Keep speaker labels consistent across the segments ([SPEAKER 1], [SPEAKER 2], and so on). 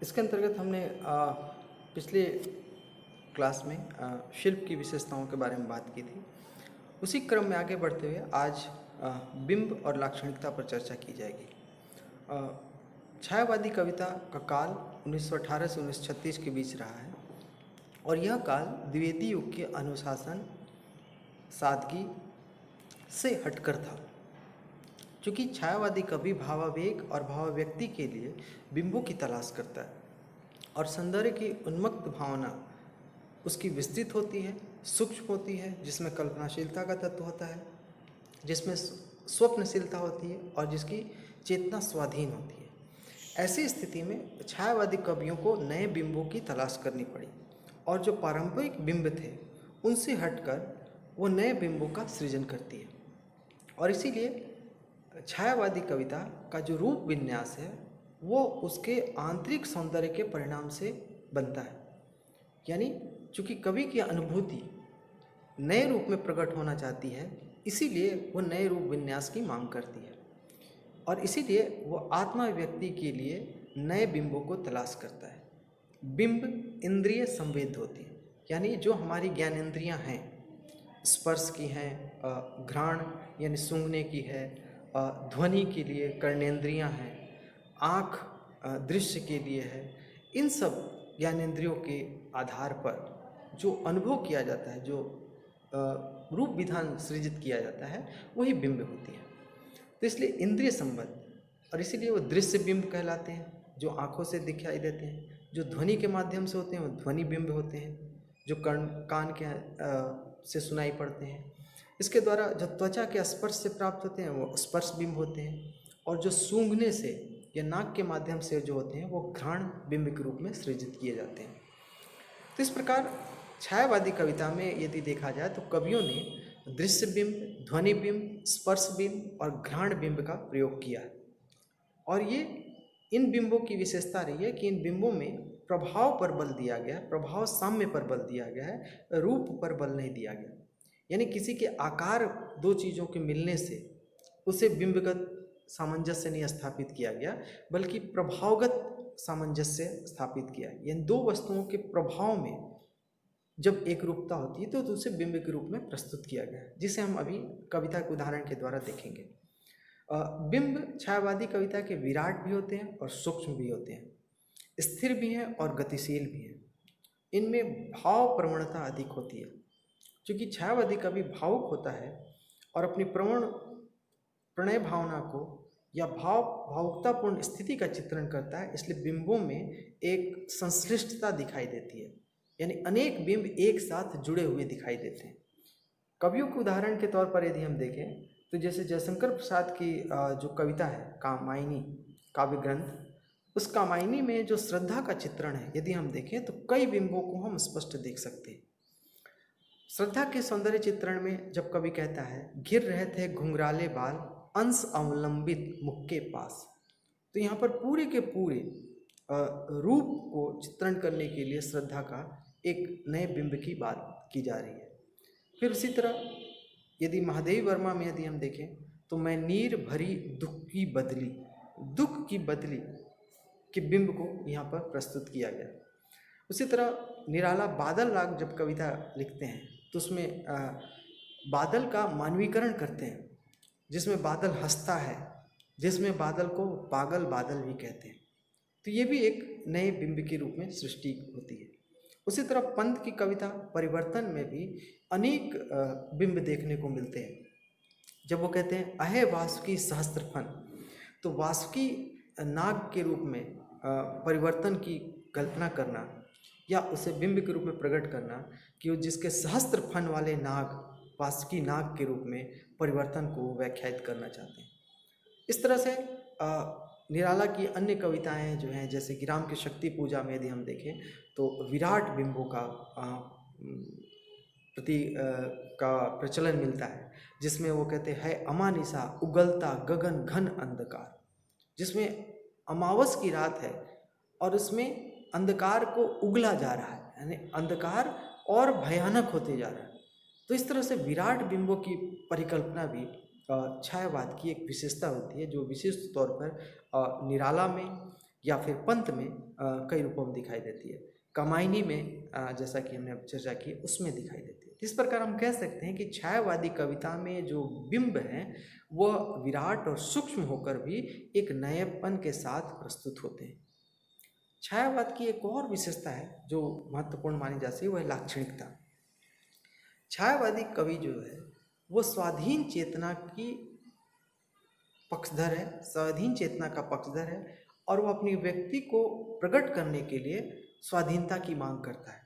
[SPEAKER 1] इसके अंतर्गत हमने पिछले क्लास में शिल्प की विशेषताओं के बारे में बात की थी। उसी क्रम में आगे बढ़ते हुए आज बिंब और लाक्षणिकता पर चर्चा की जाएगी। छायावादी कविता का काल 1918 से 1936 के बीच रहा है और यह काल द्विवेदी युग के अनुशासन, सादगी से हटकर था। चूँकि छायावादी कवि भावावेग और भावाव्यक्ति के लिए बिंबों की तलाश करता है और सौंदर्य की उन्मत्त भावना उसकी विस्तृत होती है, सूक्ष्म होती है, जिसमें कल्पनाशीलता का तत्व होता है, जिसमें स्वप्नशीलता होती है और जिसकी चेतना स्वाधीन होती है। ऐसी स्थिति में छायावादी कवियों को नए बिंबों की तलाश करनी पड़ी और जो पारंपरिक बिंब थे उनसे हटकर वो नए बिंबों का सृजन करती है। और इसीलिए छायावादी कविता का जो रूप विन्यास है वो उसके आंतरिक सौंदर्य के परिणाम से बनता है। यानी चूँकि कवि की अनुभूति नए रूप में प्रकट होना चाहती है, इसीलिए वो नए रूप विन्यास की मांग करती है और इसीलिए वो आत्माभिव्यक्ति के लिए नए बिंबों को तलाश करता है। बिंब इंद्रिय संवेद होती है, यानी जो हमारी ज्ञानेंद्रियां हैं, स्पर्श की हैं, घ्राण यानी सूंघने की है, ध्वनि के लिए कर्णेंद्रियां हैं, आँख दृश्य के लिए है। इन सब ज्ञानेंद्रियों के आधार पर जो अनुभव किया जाता है, जो रूप विधान सृजित किया जाता है, वही बिंब होती है। तो इसलिए इंद्रिय संबंध और इसीलिए वो दृश्य बिंब कहलाते हैं, जो आँखों से दिखाई देते हैं। जो ध्वनि के माध्यम से होते हैं वो ध्वनि बिंब होते हैं, जो कान के से सुनाई पड़ते हैं। इसके द्वारा जो त्वचा के स्पर्श से प्राप्त होते हैं वो स्पर्श बिंब होते हैं और जो सूंघने से या नाक के माध्यम से जो होते हैं वो घ्राण बिंब के रूप में सृजित किए जाते हैं। तो इस प्रकार छायावादी कविता में यदि देखा जाए तो कवियों ने दृश्य बिंब, ध्वनि बिंब, स्पर्श बिंब और घ्राण बिंब का प्रयोग किया है। और ये इन बिंबों की विशेषता रही है कि इन बिंबों में प्रभाव पर बल दिया गया है, प्रभाव साम्य पर बल दिया गया है, रूप पर बल नहीं दिया गया। यानी किसी के आकार दो चीज़ों के मिलने से उसे बिंबगत सामंजस्य नहीं स्थापित किया गया, बल्कि प्रभावगत सामंजस्य स्थापित किया। यानी दो वस्तुओं के प्रभाव में जब एक रूपता होती है तो उसे बिंब के रूप में प्रस्तुत किया गया है, जिसे हम अभी कविता के उदाहरण के द्वारा देखेंगे। बिंब छायावादी कविता के विराट भी होते हैं और सूक्ष्म भी होते हैं, स्थिर भी हैं और गतिशील भी हैं। इनमें भाव प्रवणता अधिक होती है। क्योंकि छायावादी कवि भावुक होता है और अपनी प्रणय भावना को या भावुकतापूर्ण स्थिति का चित्रण करता है, इसलिए बिंबों में एक संश्लिष्टता दिखाई देती है। यानी अनेक बिंब एक साथ जुड़े हुए दिखाई देते हैं। कवियों के उदाहरण के तौर पर यदि हम देखें तो जैसे जयशंकर प्रसाद की जो कविता है कामायनी काव्य ग्रंथ, उस कामायनी में जो श्रद्धा का चित्रण है यदि हम देखें तो कई बिंबों को हम स्पष्ट देख सकते हैं। श्रद्धा के सौंदर्य चित्रण में जब कवि कहता है घिर रहे थे घुंघराले बाल अंश अवलंबित मुख के पास, तो यहाँ पर पूरे के पूरे रूप को चित्रण करने के लिए श्रद्धा का एक नए बिंब की बात की जा रही है। फिर उसी तरह यदि महादेवी वर्मा में यदि हम देखें तो मैं नीर भरी दुख की बदली के बिंब को यहाँ पर प्रस्तुत किया गया। उसी तरह निराला बादल राग जब कविता लिखते हैं तो उसमें बादल का मानवीकरण करते हैं, जिसमें बादल हंसता है, जिसमें बादल को पागल बादल भी कहते हैं। तो ये भी एक नए बिंब के रूप में सृष्टि होती है। उसी तरह पंत की कविता परिवर्तन में भी अनेक बिंब देखने को मिलते हैं। जब वो कहते हैं अहे वासुकी सहस्त्र फन, तो वासुकी नाग के रूप में परिवर्तन की कल्पना करना या उसे बिंब के रूप में प्रकट करना कि वो जिसके सहस्त्र फन वाले नाग वासुकी नाग के रूप में परिवर्तन को व्याख्यायित करना चाहते हैं। इस तरह से निराला की अन्य कविताएं जो हैं, जैसे कि राम की शक्ति पूजा में यदि हम देखें तो विराट बिंबों का का प्रचलन मिलता है, जिसमें वो कहते हैं अमानिसा उगलता गगन घन अंधकार, जिसमें अमावस की रात है और उसमें अंधकार को उगला जा रहा है, यानी अंधकार और भयानक होते जा रहा है। तो इस तरह से विराट बिंबों की परिकल्पना भी छायावाद की एक विशेषता होती है, जो विशिष्ट तौर पर निराला में या फिर पंत में कई रूपों में दिखाई देती है। कामायनी में जैसा कि हमने चर्चा की उसमें दिखाई देती है। इस प्रकार हम कह सकते हैं कि छायावादी कविता में जो बिंब हैं वह विराट और सूक्ष्म होकर भी एक नएपन के साथ प्रस्तुत होते हैं। छायावाद की एक और विशेषता है जो महत्वपूर्ण मानी जाती है, वह है लाक्षणिकता। छायावादी कवि जो है वो स्वाधीन चेतना की पक्षधर है, स्वाधीन चेतना का पक्षधर है और वो अपनी व्यक्ति को प्रकट करने के लिए स्वाधीनता की मांग करता है।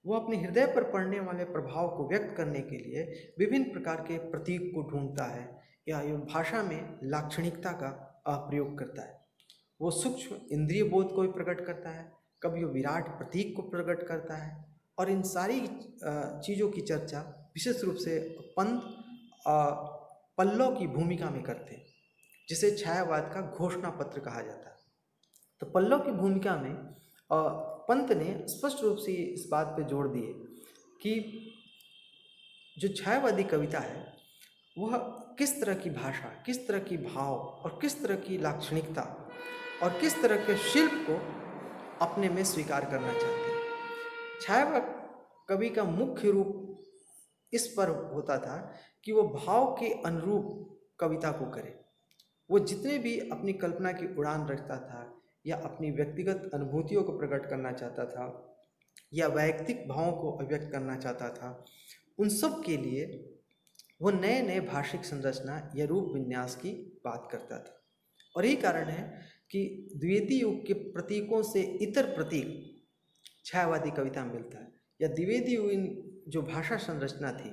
[SPEAKER 1] वो अपने हृदय पर पड़ने वाले प्रभाव को व्यक्त करने के लिए विभिन्न प्रकार के प्रतीक को ढूंढता है या भाषा में लाक्षणिकता का प्रयोग करता है। वो सूक्ष्म इंद्रिय बोध को भी प्रकट करता है, कभी वो विराट प्रतीक को प्रकट करता है और इन सारी चीज़ों की चर्चा विशेष रूप से पंत पल्लव की भूमिका में करते हैं, जिसे छायावाद का घोषणा पत्र कहा जाता है। तो पल्लव की भूमिका में पंत ने स्पष्ट रूप से इस बात पे जोर दिए कि जो छायावादी कविता है वह किस तरह की भाषा, किस तरह की भाव और किस तरह की लाक्षणिकता और किस तरह के शिल्प को अपने में स्वीकार करना चाहती है। छायावाद कवि का मुख्य रूप इस पर होता था कि वो भाव के अनुरूप कविता को करे। वो जितने भी अपनी कल्पना की उड़ान रखता था या अपनी व्यक्तिगत अनुभूतियों को प्रकट करना चाहता था या वैयक्तिक भावों को अभिव्यक्त करना चाहता था, उन सब के लिए वो नए नए भाषिक संरचना या रूप विन्यास की बात करता था। और यही कारण है कि द्विवेदी युग के प्रतीकों से इतर प्रतीक छायावादी कविता में मिलता है, या द्विवेदी युग जो भाषा संरचना थी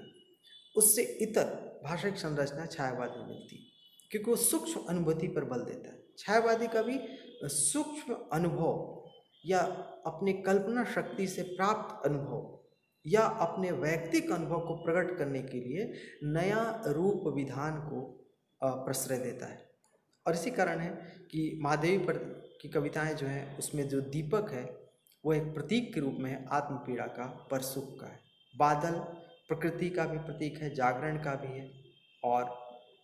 [SPEAKER 1] उससे इतर भाषिक संरचना छायावाद में मिलती है, क्योंकि वो सूक्ष्म अनुभूति पर बल देता है। छायावादी कवि सूक्ष्म अनुभव या अपने कल्पना शक्ति से प्राप्त अनुभव या अपने वैयक्तिक अनुभव को प्रकट करने के लिए नया रूप विधान को प्रश्रय देता है। और इसी कारण है कि महादेवी पर की कविताएं जो हैं उसमें जो दीपक है वो एक प्रतीक के रूप में है, आत्मपीड़ा का, परसुख का है। बादल प्रकृति का भी प्रतीक है, जागरण का भी है। और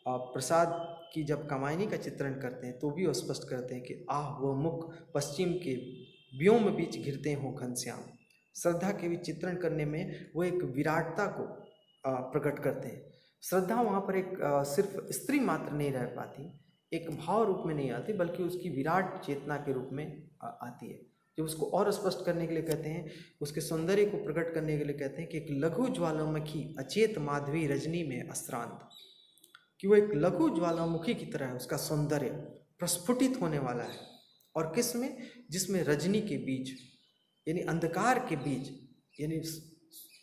[SPEAKER 1] प्रसाद की जब कामायनी का चित्रण करते हैं तो भी वो स्पष्ट करते हैं कि आह वह मुख पश्चिम के व्योम बीच घिरते हों घनश्याम। श्रद्धा के भी चित्रण करने में वो एक विराटता को प्रकट करते हैं। श्रद्धा वहाँ पर एक सिर्फ स्त्री मात्र नहीं रह पाती, एक भाव रूप में नहीं आती, बल्कि उसकी विराट चेतना के रूप में आती है। जो उसको और स्पष्ट करने के लिए कहते हैं, उसके सौंदर्य को प्रकट करने के लिए कहते हैं कि एक लघु ज्वालामुखी अचेत माधवी रजनी में अश्रांत, कि वो एक लघु ज्वालामुखी की तरह है, उसका सौंदर्य प्रस्फुटित होने वाला है। और किस में? जिसमें रजनी के बीच यानी अंधकार के बीच, यानी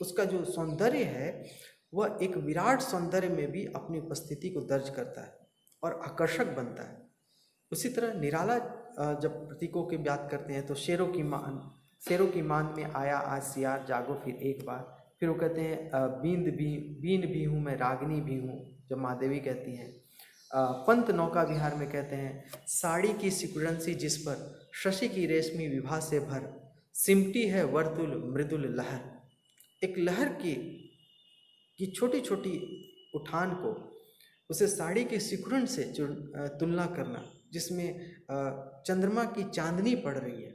[SPEAKER 1] उसका जो सौंदर्य है वह एक विराट सौंदर्य में भी अपनी उपस्थिति को दर्ज करता है और आकर्षक बनता है। उसी तरह निराला जब प्रतीकों की बात करते हैं तो शेरों की मान में आया आज सियार, जागो फिर एक बार। फिर वो कहते हैं बीन भी हूँ मैं, रागनी भी हूँ, जब महादेवी कहती हैं। पंत नौका विहार में कहते हैं साड़ी की सिकुड़न सी जिस पर शशि की रेशमी विभा से भर, सिमटी है वर्तुल मृदुल लहर। एक लहर की छोटी छोटी उठान को उसे साड़ी की सिकुड़न से तुलना करना, जिसमें चंद्रमा की चांदनी पड़ रही है,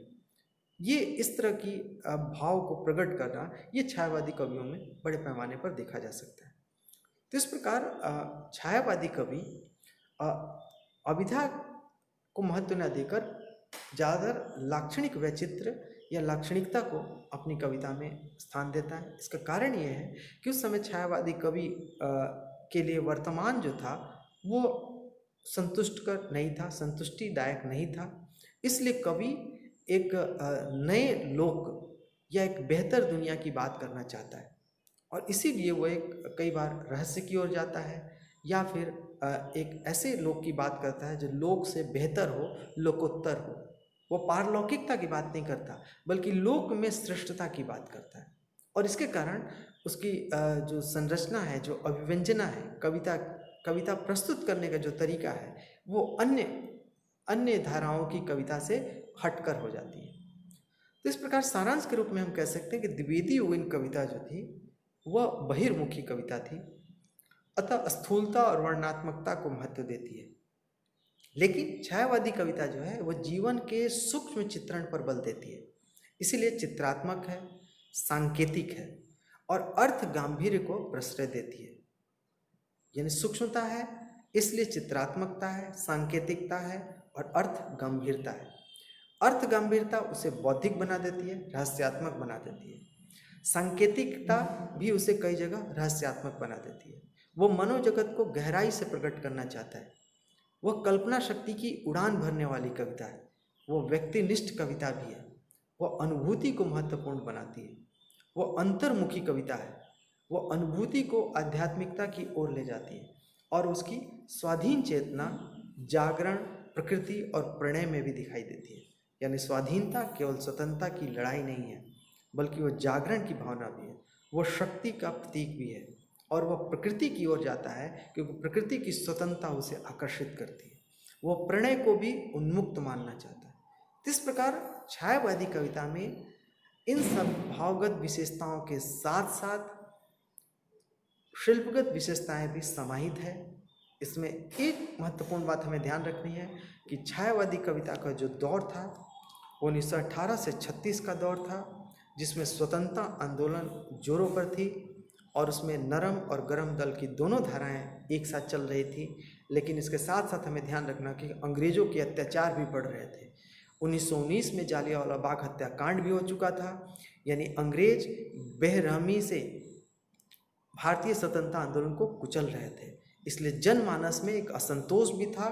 [SPEAKER 1] ये इस तरह की भाव को प्रकट करना, ये छायावादी कवियों में बड़े पैमाने पर देखा जा सकता है। तो इस प्रकार छायावादी कवि अभिधा को महत्व न देकर ज़्यादातर लाक्षणिक वैचित्र या लाक्षणिकता को अपनी कविता में स्थान देता है। इसका कारण ये है कि उस समय छायावादी कवि के लिए वर्तमान जो था वो संतुष्टकर नहीं था, संतुष्टिदायक नहीं था। इसलिए कवि एक नए लोक या एक बेहतर दुनिया की बात करना चाहता है, और इसीलिए वो एक कई बार रहस्य की ओर जाता है या फिर एक ऐसे लोक की बात करता है जो लोक से बेहतर हो, लोकोत्तर हो। वो पारलौकिकता की बात नहीं करता, बल्कि लोक में श्रेष्ठता की बात करता है। और इसके कारण उसकी जो संरचना है, जो अभिव्यंजना है, कविता प्रस्तुत करने का जो तरीका है, वो अन्य धाराओं की कविता से हटकर हो जाती है। तो इस प्रकार सारांश के रूप में हम कह सकते हैं कि द्विवेदी युगीन कविता जो थी वह बहिर्मुखी कविता थी, अतः स्थूलता और वर्णनात्मकता को महत्व देती है। लेकिन छायावादी कविता जो है वो जीवन के सूक्ष्म चित्रण पर बल देती है, इसीलिए चित्रात्मक है, सांकेतिक है और अर्थ गांभीर्य को प्रश्रय देती है। यानी सूक्ष्मता है इसलिए चित्रात्मकता है, सांकेतिकता है और अर्थ गंभीरता है। अर्थ गंभीरता उसे बौद्धिक बना देती है, रहस्यात्मक बना देती है। सांकेतिकता भी उसे कई जगह रहस्यात्मक बना देती है। वो मनोजगत को गहराई से प्रकट करना चाहता है। वह कल्पना शक्ति की उड़ान भरने वाली कविता है। वो व्यक्तिनिष्ठ कविता भी है। वह अनुभूति को महत्वपूर्ण बनाती है। वो अंतर्मुखी कविता है। वो अनुभूति को आध्यात्मिकता की ओर ले जाती है और उसकी स्वाधीन चेतना जागरण, प्रकृति और प्रणय में भी दिखाई देती है। यानी स्वाधीनता केवल स्वतंत्रता की लड़ाई नहीं है, बल्कि वो जागरण की भावना भी है। वो शक्ति का प्रतीक भी है और वह प्रकृति की ओर जाता है क्योंकि प्रकृति की स्वतंत्रता उसे आकर्षित करती है। वो प्रणय को भी उन्मुक्त मानना चाहता है। इस प्रकार छायावादी कविता में इन सब भावगत विशेषताओं के साथ साथ शिल्पगत विशेषताएं भी समाहित है। इसमें एक महत्वपूर्ण बात हमें ध्यान रखनी है कि छायावादी कविता का जो दौर था वो 1918 से 36 का दौर था, जिसमें स्वतंत्रता आंदोलन जोरों पर थी और उसमें नरम और गरम दल की दोनों धाराएं एक साथ चल रही थी। लेकिन इसके साथ साथ हमें ध्यान रखना कि अंग्रेज़ों के अत्याचार भी बढ़ रहे थे। 1919 में जालियांवाला बाग हत्याकांड भी हो चुका था। यानी अंग्रेज बेरहमी से भारतीय स्वतंत्रता आंदोलन को कुचल रहे थे। इसलिए जनमानस में एक असंतोष भी था,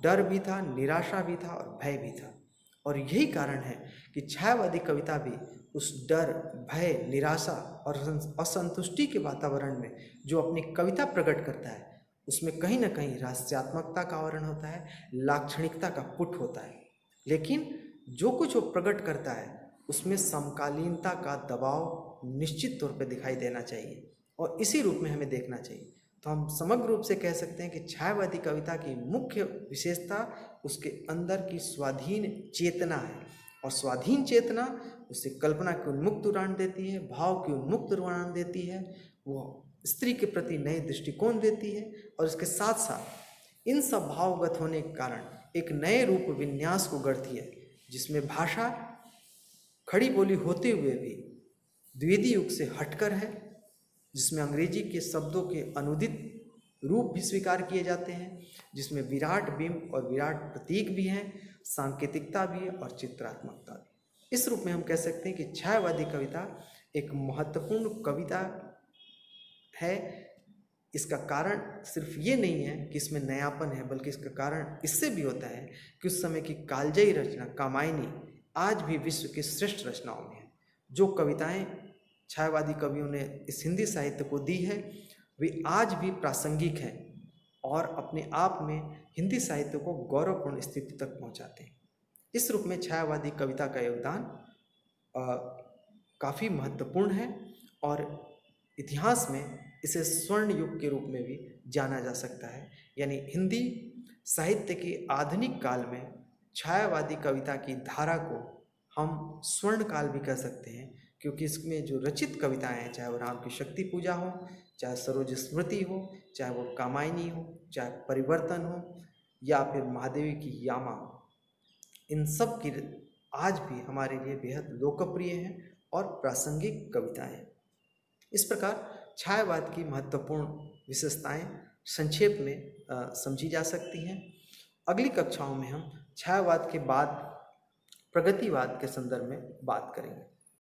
[SPEAKER 1] डर भी था, निराशा भी था और भय भी था। और यही कारण है कि छायावादी कविता भी उस डर, भय, निराशा और असंतुष्टि के वातावरण में जो अपनी कविता प्रकट करता है उसमें कहीं ना कहीं रहस्यात्मकता का आवरण होता है, लाक्षणिकता का पुट होता है। लेकिन जो कुछ वो प्रकट करता है उसमें समकालीनता का दबाव निश्चित तौर पर दिखाई देना चाहिए और इसी रूप में हमें देखना चाहिए। तो हम समग्र रूप से कह सकते हैं कि छायावादी कविता की मुख्य विशेषता उसके अंदर की स्वाधीन चेतना है और स्वाधीन चेतना उसे कल्पना की उन्मुक्त उड़ान देती है, भाव की उन्मुक्त उड़ान देती है, वो स्त्री के प्रति नए दृष्टिकोण देती है और इसके साथ साथ इन सब भावगत होने के कारण एक नए रूप विन्यास को गढ़ती है, जिसमें भाषा खड़ी बोली होते हुए भी द्विवेदी युग से हटकर है, जिसमें अंग्रेजी के शब्दों के अनुदित रूप भी स्वीकार किए जाते हैं, जिसमें विराट बिंब और विराट प्रतीक भी हैं, सांकेतिकता भी है और चित्रात्मकता भी। इस रूप में हम कह सकते हैं कि छायावादी कविता एक महत्वपूर्ण कविता है। इसका कारण सिर्फ ये नहीं है कि इसमें नयापन है, बल्कि इसका कारण इससे भी होता है कि उस समय की कालजयी रचना कामायनी आज भी विश्व की श्रेष्ठ रचनाओं में है। जो कविताएं छायावादी कवियों ने इस हिंदी साहित्य को दी है वे आज भी प्रासंगिक हैं और अपने आप में हिंदी साहित्य को गौरवपूर्ण स्थिति तक पहुंचाते हैं। इस रूप में छायावादी कविता का योगदान काफ़ी महत्वपूर्ण है और इतिहास में इसे स्वर्ण युग के रूप में भी जाना जा सकता है। यानी हिंदी साहित्य के आधुनिक काल में छायावादी कविता की धारा को हम स्वर्ण काल भी कह सकते हैं, क्योंकि इसमें जो रचित कविताएं हैं, चाहे वो राम की शक्ति पूजा हो, चाहे सरोज स्मृति हो, चाहे वो कामायनी हो, चाहे परिवर्तन हो या फिर महादेवी की यामा, इन सब की आज भी हमारे लिए बेहद लोकप्रिय हैं और प्रासंगिक कविताएं हैं। इस प्रकार छायावाद की महत्वपूर्ण विशेषताएं संक्षेप में समझी जा सकती हैं। अगली कक्षाओं में हम छायावाद के बाद प्रगतिवाद के संदर्भ में बात करेंगे।